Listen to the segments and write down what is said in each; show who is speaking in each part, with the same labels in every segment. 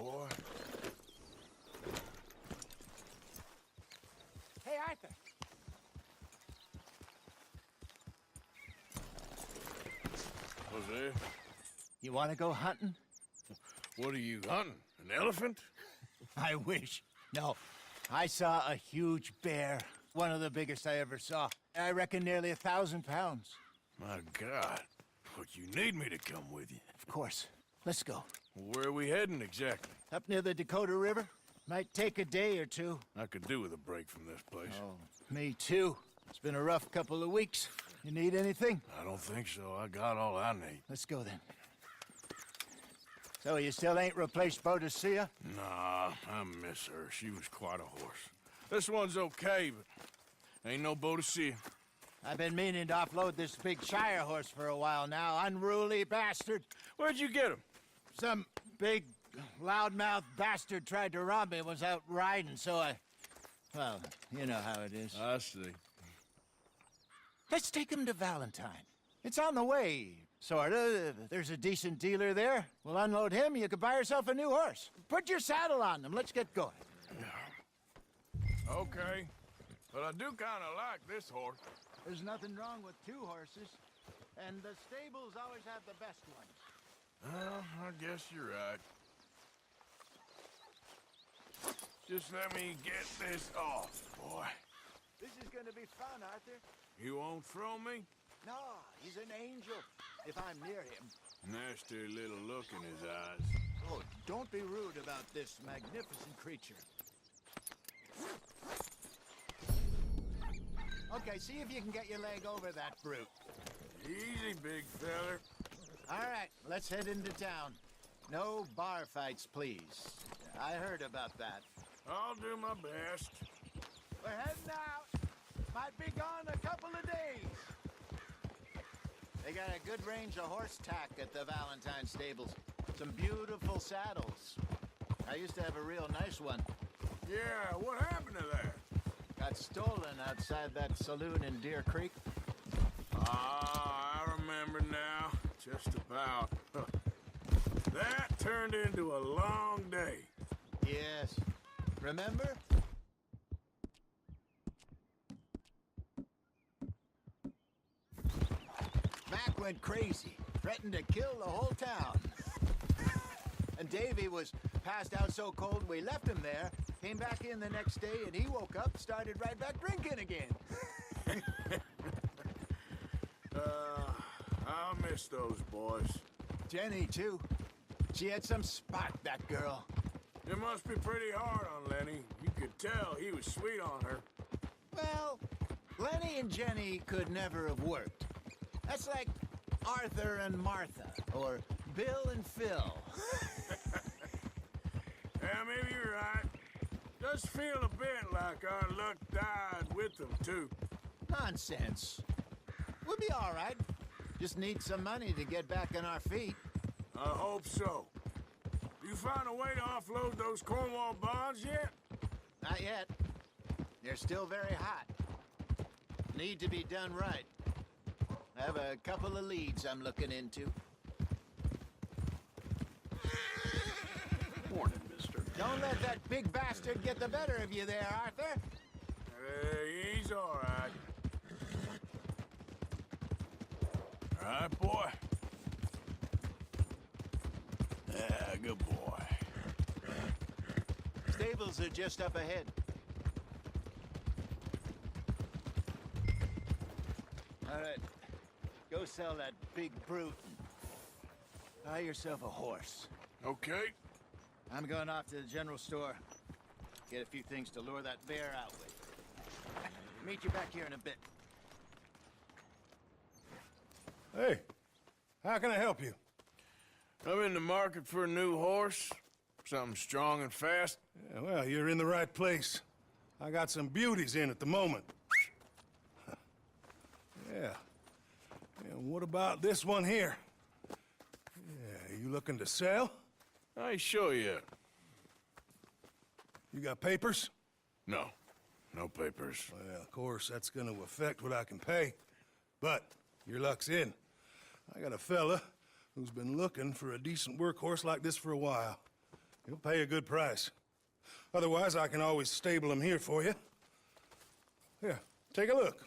Speaker 1: boy.
Speaker 2: Hey, Arthur.
Speaker 1: What's that?
Speaker 2: You want to go hunting?
Speaker 1: What are you hunting? An elephant?
Speaker 2: I wish. No. I saw a huge bear. One of the biggest I ever saw. I reckon nearly 1,000 pounds.
Speaker 1: My God. But you need me to come with you.
Speaker 2: Of course. Let's go.
Speaker 1: Where are we heading exactly?
Speaker 2: Up near the Dakota River. Might take a day or two.
Speaker 1: I could do with a break from this place.
Speaker 2: Oh, me too. It's been a rough couple of weeks. You need anything?
Speaker 1: I don't think so. I got all I need.
Speaker 2: Let's go then. So you still ain't replaced Boadicea?
Speaker 1: Nah, I miss her. She was quite a horse. This one's okay, but ain't no Boadicea.
Speaker 2: I've been meaning to offload this big Shire horse for a while now. Unruly bastard.
Speaker 1: Where'd you get him?
Speaker 2: Some big, loudmouth bastard tried to rob me and was out riding, so I... Well, you know how it is.
Speaker 1: I see.
Speaker 2: Let's take him to Valentine. It's on the way, sorta. There's a decent dealer there. We'll unload him, you could buy yourself a new horse. Put your saddle on him, let's get going.
Speaker 1: Okay, but I do kind of like this horse.
Speaker 2: There's nothing wrong with two horses, and the stables always have the best ones.
Speaker 1: Well, I guess you're right. Just let me get this off, boy.
Speaker 2: This is gonna be fun, Arthur.
Speaker 1: You won't throw me?
Speaker 2: No, he's an angel, if I'm near him.
Speaker 1: Nasty little look in his eyes.
Speaker 2: Oh, don't be rude about this magnificent creature. Okay, see if you can get your leg over that brute.
Speaker 1: Easy, big feller.
Speaker 2: All right, let's head into town. No bar fights, please. I heard about that.
Speaker 1: I'll do my best.
Speaker 2: We're heading out. Might be gone a couple of days. They got a good range of horse tack at the Valentine stables. Some beautiful saddles. I used to have a real nice one.
Speaker 1: Yeah, what happened to that?
Speaker 2: Got stolen outside that saloon in Deer Creek.
Speaker 1: Ah, I remember now. Just about. That turned into a long day.
Speaker 2: Yes. Remember? Mac went crazy, threatened to kill the whole town. And Davy was passed out so cold we left him there, came back in the next day, and he woke up, started right back drinking again.
Speaker 1: I'll miss those boys.
Speaker 2: Jenny, too. She had some spark, that girl.
Speaker 1: It must be pretty hard on Lenny. You could tell he was sweet on her.
Speaker 2: Well, Lenny and Jenny could never have worked. That's like Arthur and Martha, or Bill and Phil.
Speaker 1: Yeah, maybe you're right. Does feel a bit like our luck died with them, too.
Speaker 2: Nonsense. We'll be all right. Just need some money to get back on our feet.
Speaker 1: I hope so. You find a way to offload those Cornwall bonds yet?
Speaker 2: Not yet. They're still very hot. Need to be done right. I have a couple of leads I'm looking into.
Speaker 3: Morning, mister.
Speaker 2: Don't let that big bastard get the better of you there, Arthur.
Speaker 1: He's all right. All right, boy. Yeah, good boy.
Speaker 2: Stables are just up ahead. All right. Go sell that big brute. Buy yourself a horse.
Speaker 1: Okay.
Speaker 2: I'm going off to the general store. Get a few things to lure that bear out with. Meet you back here in a bit.
Speaker 4: Hey, how can I help you?
Speaker 1: I'm in the market for a new horse. Something strong and fast.
Speaker 4: Yeah, well, you're in the right place. I got some beauties in at the moment. Yeah. And what about this one here? Yeah, you looking to sell?
Speaker 1: I ain't sure yet.
Speaker 4: You got papers?
Speaker 1: No. No papers.
Speaker 4: Well, of course, that's gonna affect what I can pay. But your luck's in. I got a fella who's been looking for a decent workhorse like this for a while. You'll pay a good price. Otherwise, I can always stable him here for you. Here, take a look.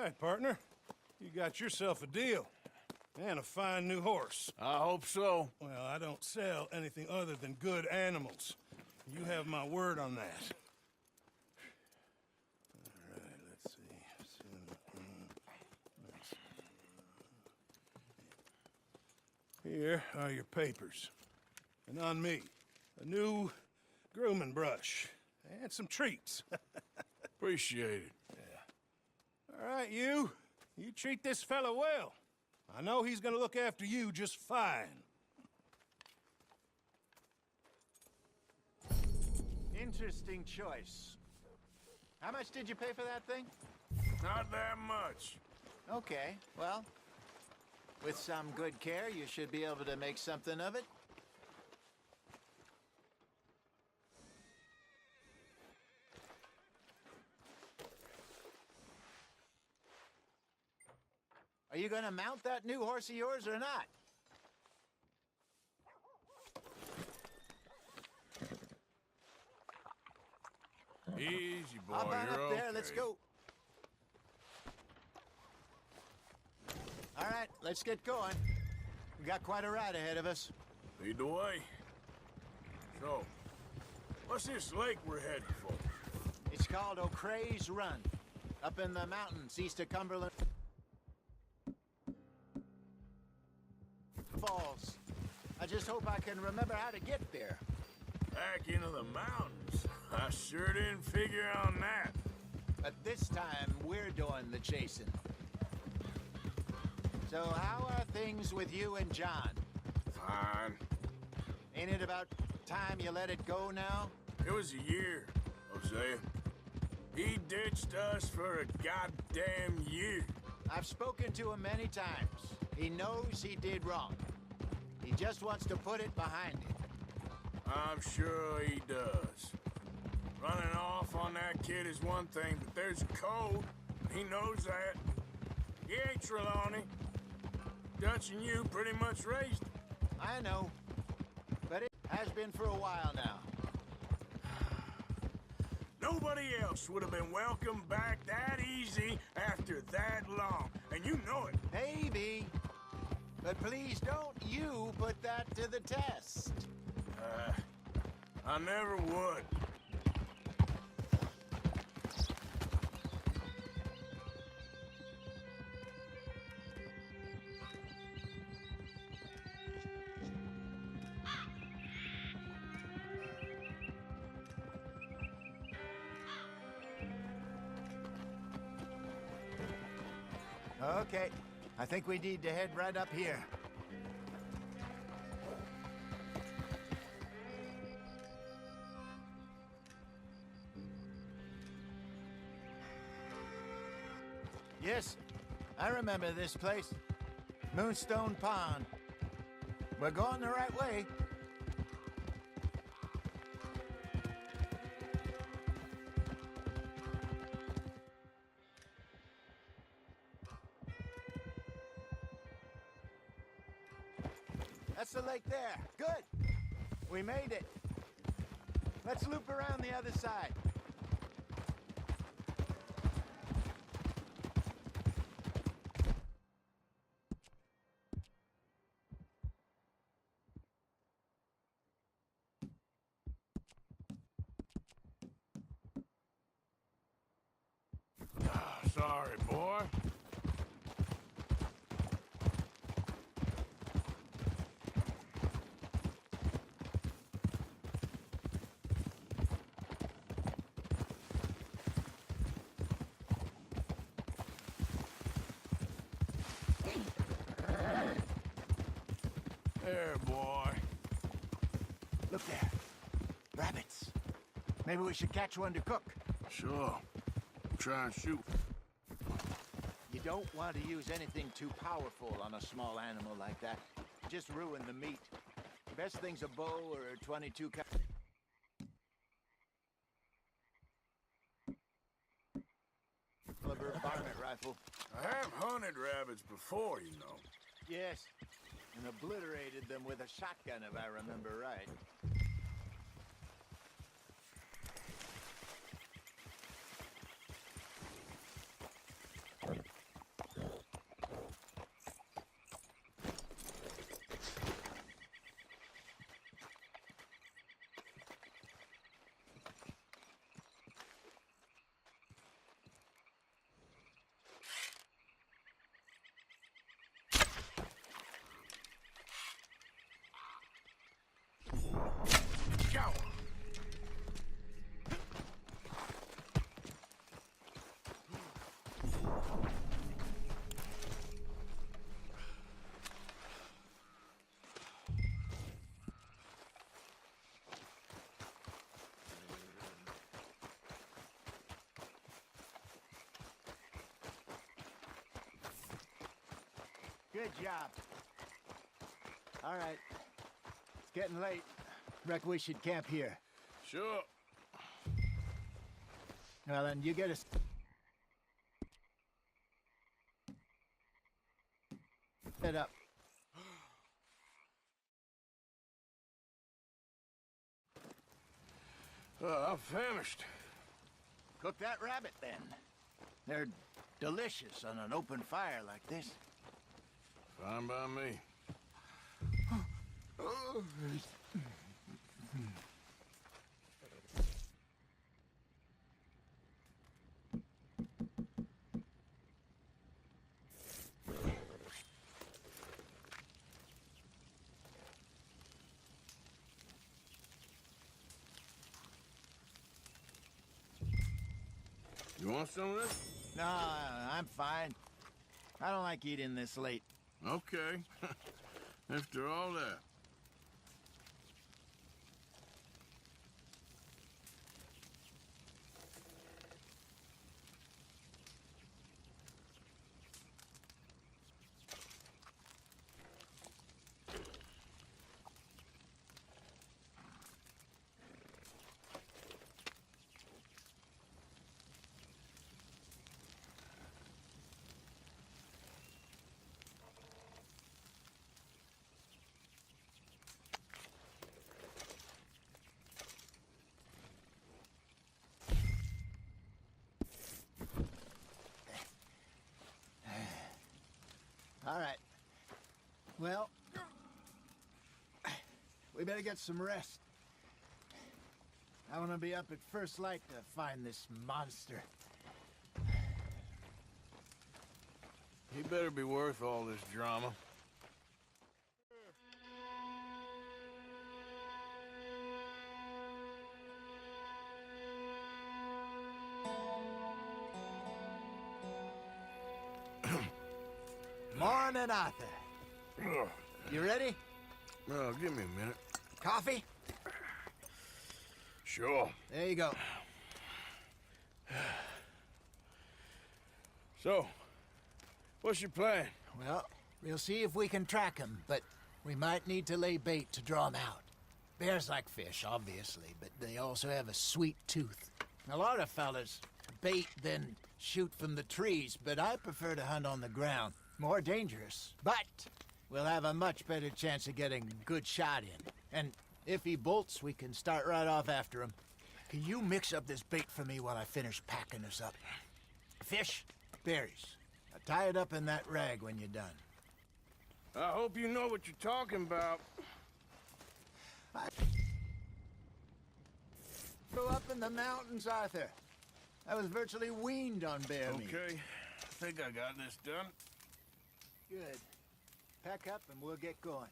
Speaker 4: All right, partner. You got yourself a deal. And a fine new horse.
Speaker 1: I hope so.
Speaker 4: Well, I don't sell anything other than good animals. You have my word on that. All right, let's see. Here are your papers. And on me, a new grooming brush. And some treats.
Speaker 1: Appreciate it.
Speaker 4: All right, you. You treat this fella well. I know he's gonna look after you just fine.
Speaker 2: Interesting choice. How much did you pay for that thing?
Speaker 1: Not that much.
Speaker 2: Okay, well, with some good care, you should be able to make something of it. Are you gonna mount that new horse of yours or not?
Speaker 1: Easy, boy.
Speaker 2: Hop on
Speaker 1: You're
Speaker 2: up there,
Speaker 1: okay.
Speaker 2: let's go. All right, let's get going. We got quite a ride ahead of us.
Speaker 1: Lead the way. So, what's this lake we're heading for?
Speaker 2: It's called O'Creagh's Run, up in the mountains east of Cumberland Falls. I can remember how to get there.
Speaker 1: Back into the mountains. I sure didn't figure on that.
Speaker 2: But this time, we're doing the chasing. So how are things with you and John?
Speaker 1: Fine.
Speaker 2: Ain't it about time you let it go now?
Speaker 1: It was a year, Hosea. He ditched us for a goddamn year.
Speaker 2: I've spoken to him many times. He knows he did wrong. He just wants to put it behind him.
Speaker 1: I'm sure he does. Running off on that kid is one thing, but there's a code. He knows that. He ain't Trelawney. Dutch and you pretty much raised him.
Speaker 2: I know. But it has been for a while now.
Speaker 1: Nobody else would have been welcomed back that easy after that long. And you know it.
Speaker 2: Maybe. But please don't you put that to the test.
Speaker 1: I never would.
Speaker 2: Okay. I think we need to head right up here. Yes, I remember this place. Moonstone Pond. We're going the right way. That's the lake there. Good. We made it. Let's loop around the other side.
Speaker 1: Sorry, boy. There, boy.
Speaker 2: Look there. Rabbits. Maybe we should catch one to cook.
Speaker 1: Sure. Try and shoot.
Speaker 2: You don't want to use anything too powerful on a small animal like that. Just ruin the meat. Best thing's a bow or a 22 cal. Caliber varmint rifle.
Speaker 1: I have hunted rabbits before, you know.
Speaker 2: Yes, and obliterated them with a shotgun if I remember right.
Speaker 1: Go!
Speaker 2: Good job. All right. It's getting late. Reckon we should camp here.
Speaker 1: Sure.
Speaker 2: Well, then you get us. Set up.
Speaker 1: I'm famished.
Speaker 2: Cook that rabbit then. They're delicious on an open fire like this.
Speaker 1: Fine by me. You want some of this?
Speaker 2: No, I'm fine. I don't like eating this late.
Speaker 1: Okay. After all that.
Speaker 2: All right. Well, we better get some rest. I want to be up at first light to find this monster.
Speaker 1: He better be worth all this drama.
Speaker 2: Morning, Arthur. You ready?
Speaker 1: Well, give me a minute.
Speaker 2: Coffee?
Speaker 1: Sure.
Speaker 2: There you go.
Speaker 1: So, what's your plan?
Speaker 2: Well, we'll see if we can track him, but we might need to lay bait to draw him out. Bears like fish, obviously, but they also have a sweet tooth. A lot of fellas bait, then shoot from the trees, but I prefer to hunt on the ground. More dangerous, but we'll have a much better chance of getting a good shot in. And if he bolts, we can start right off after him. Can you mix up this bait for me while I finish packing this up? Fish, berries. Now tie it up in that rag when you're done.
Speaker 1: I hope you know what you're talking about.
Speaker 2: I grew up in the mountains, Arthur. I was virtually weaned on bear meat.
Speaker 1: Okay, I think I got this done.
Speaker 2: Good. Pack up and we'll get going.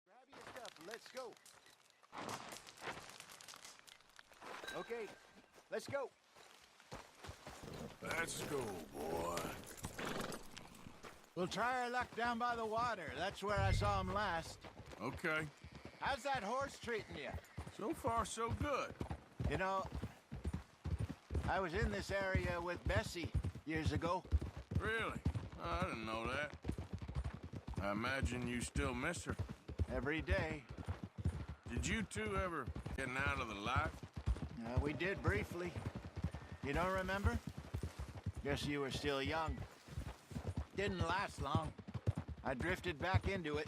Speaker 2: Grab your stuff and let's go. Okay, let's go.
Speaker 1: Let's go, boy.
Speaker 2: We'll try our luck down by the water. That's where I saw him last.
Speaker 1: Okay.
Speaker 2: How's that horse treating you?
Speaker 1: So far, so good.
Speaker 2: You know, I was in this area with Bessie years ago.
Speaker 1: Really? I didn't know that. I imagine you still miss her.
Speaker 2: Every day.
Speaker 1: Did you two ever getting out of the light?
Speaker 2: We did briefly. You don't remember? Guess you were still young. Didn't last long. I drifted back into it.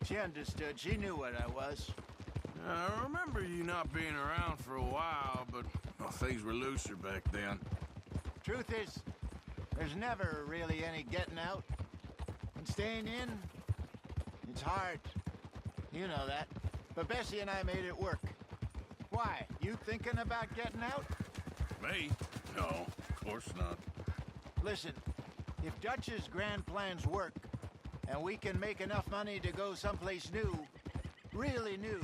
Speaker 2: She understood. She knew what I was.
Speaker 1: I remember you not being around for a while, but well, things were looser back then.
Speaker 2: Truth is, there's never really any getting out. And staying in, it's hard. You know that. But Bessie and I made it work. Why? You thinking about getting out?
Speaker 1: Me? No, of course not.
Speaker 2: Listen, if Dutch's grand plans work, and we can make enough money to go someplace new, really new,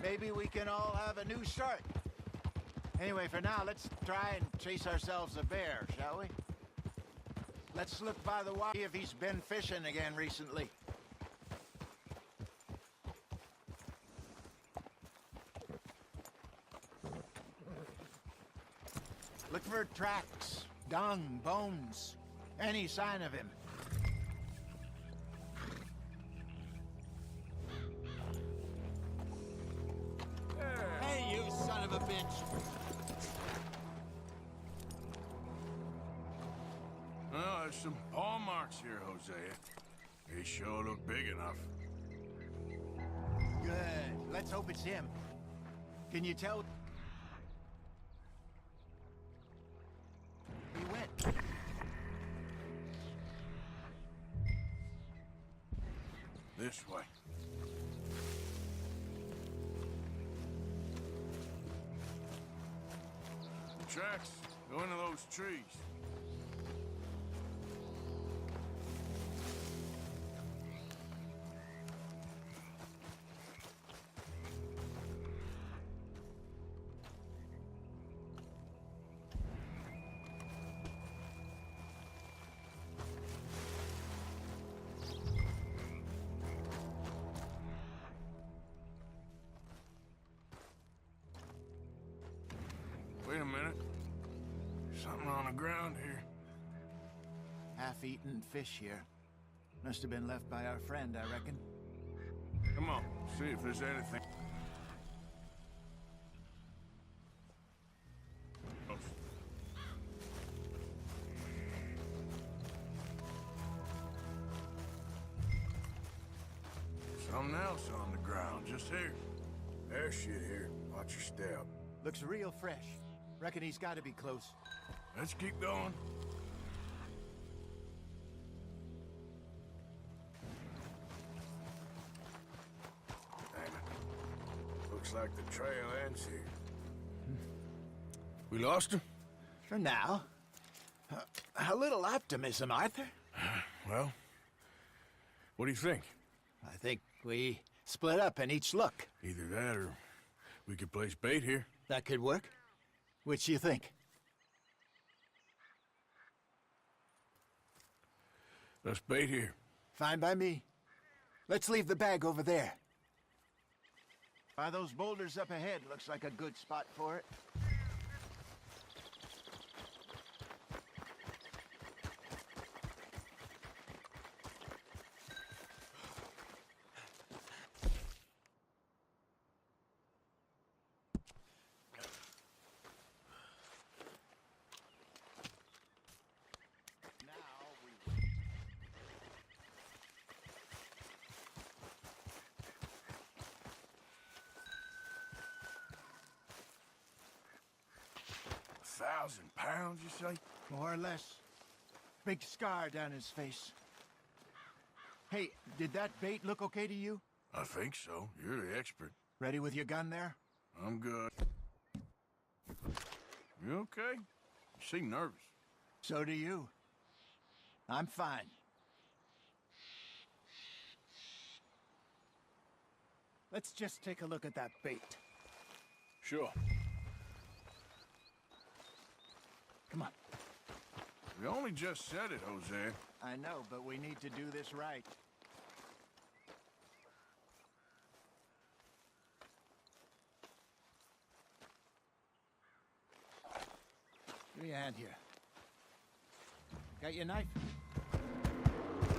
Speaker 2: maybe we can all have a new start. Anyway, for now, let's try and chase ourselves a bear, shall we? Let's look by the water, see if he's been fishing again recently. Look for tracks, dung, bones, any sign of him. Hey, you son of a bitch!
Speaker 1: Well, there's some paw marks here, Hosea. They sure look big enough.
Speaker 2: Good. Let's hope it's him. Can you tell? He went.
Speaker 1: This way. The tracks go into those trees. Something on the ground here.
Speaker 2: Half-eaten fish here. Must have been left by our friend, I reckon.
Speaker 1: Come on, see if there's anything. Something else on the ground, just here. There's shit here. Watch your step.
Speaker 2: Looks real fresh. Reckon he's got to be close.
Speaker 1: Let's keep going. Damn it. Looks like the trail ends here. We lost him?
Speaker 2: For now. A little optimism, Arthur.
Speaker 1: Well, what do you think?
Speaker 2: I think we split up and each look.
Speaker 1: Either that or we could place bait here.
Speaker 2: That could work. Which you think?
Speaker 1: Let's bait here.
Speaker 2: Fine by me. Let's leave the bag over there. By those boulders up ahead, looks like a good spot for it.
Speaker 1: £1,000, you say?
Speaker 2: More or less. Big scar down his face. Hey, did that bait look okay to you?
Speaker 1: I think so. You're the expert.
Speaker 2: Ready with your gun there?
Speaker 1: I'm good. You okay? You seem nervous.
Speaker 2: So do you. I'm fine. Let's just take a look at that bait.
Speaker 1: Sure.
Speaker 2: Come on.
Speaker 1: We only just said it, Jose.
Speaker 2: I know, but we need to do this right. Give me a hand here. Got your knife?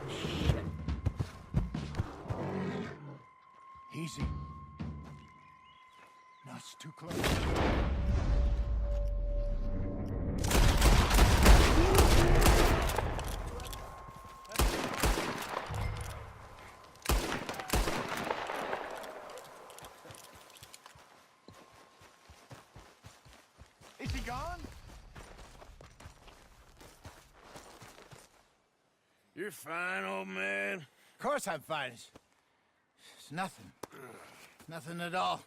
Speaker 2: Shit. Easy. No, it's too close. Is he gone?
Speaker 1: You're fine, old man.
Speaker 2: Of course I'm fine. It's nothing. Nothing at all.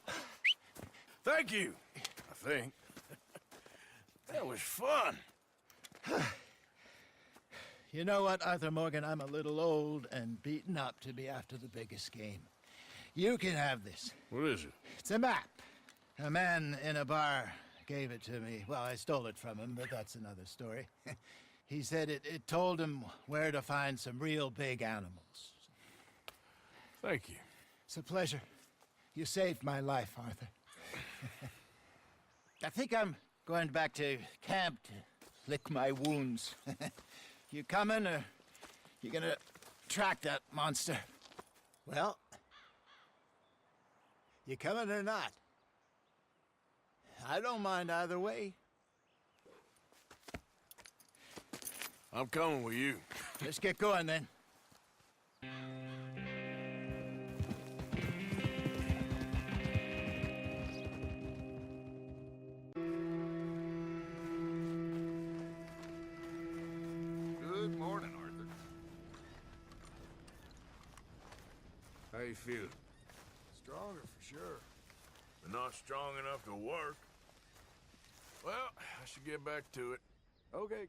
Speaker 1: Thank you, I think. That was fun.
Speaker 2: You know what, Arthur Morgan? I'm a little old and beaten up to be after the biggest game. You can have this.
Speaker 1: What is it?
Speaker 2: It's a map. A man in a bar gave it to me. Well, I stole it from him, but that's another story. He said it told him where to find some real big animals.
Speaker 1: Thank you.
Speaker 2: It's a pleasure. You saved my life, Arthur. I think I'm going back to camp to lick my wounds. You coming, or you gonna track that monster? Well, you coming or not? I don't mind either way.
Speaker 1: I'm coming with you.
Speaker 2: Let's get going, then.
Speaker 1: Good morning, Arthur. How you feeling?
Speaker 4: Stronger for sure.
Speaker 1: But not strong enough to work. Well, I should get back to it.
Speaker 4: Okay.